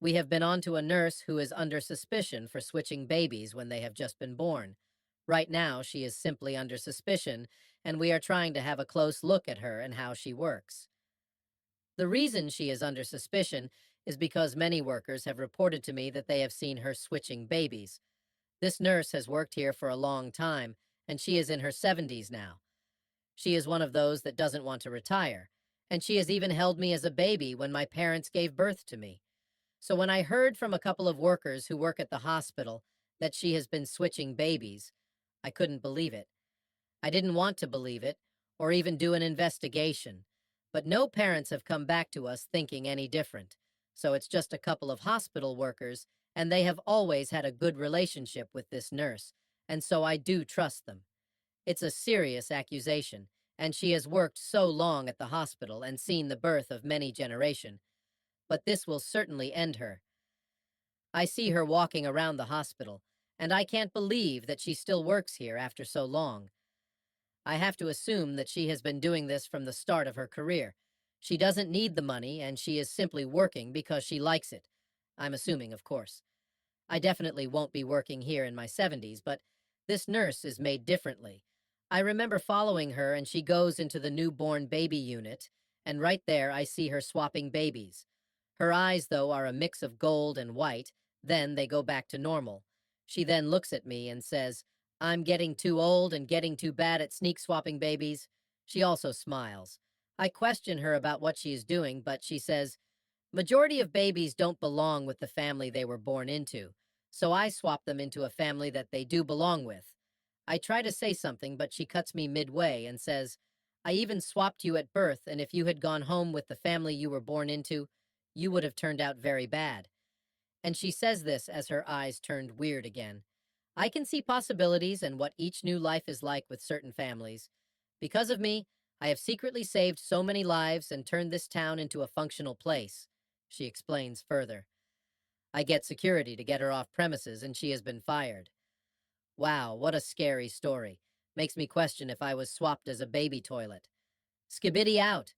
We have been on to a nurse who is under suspicion for switching babies when they have just been born. Right now, she is simply under suspicion, and we are trying to have a close look at her and how she works. The reason she is under suspicion is because many workers have reported to me that they have seen her switching babies. This nurse has worked here for a long time, and she is in her 70s now. She is one of those that doesn't want to retire, and she has even held me as a baby when my parents gave birth to me. So when I heard from a couple of workers who work at the hospital that she has been switching babies, I couldn't believe it. I didn't want to believe it, or even do an investigation. But no parents have come back to us thinking any different. So it's just a couple of hospital workers, and they have always had a good relationship with this nurse, and so I do trust them. It's a serious accusation, and she has worked so long at the hospital and seen the birth of many generation. But this will certainly end her. I see her walking around the hospital, and I can't believe that she still works here after so long. I have to assume that she has been doing this from the start of her career. She doesn't need the money, and she is simply working because she likes it. I'm assuming, of course. I definitely won't be working here in my 70s, but this nurse is made differently. I remember following her, and she goes into the newborn baby unit, and right there I see her swapping babies. Her eyes, though, are a mix of gold and white, then they go back to normal. She then looks at me and says, "I'm getting too old and getting too bad at sneak swapping babies." She also smiles. I question her about what she is doing, but she says, "Majority of babies don't belong with the family they were born into, so I swap them into a family that they do belong with." I try to say something, but she cuts me midway and says, "I even swapped you at birth, and if you had gone home with the family you were born into, you would have turned out very bad." And she says this as her eyes turned weird again. I can see possibilities and what each new life is like with certain families. Because of me, I have secretly saved so many lives and turned this town into a functional place, she explains further. I get security to get her off premises, and she has been fired. Wow, what a scary story. Makes me question if I was swapped as a baby toilet. Skibidi out.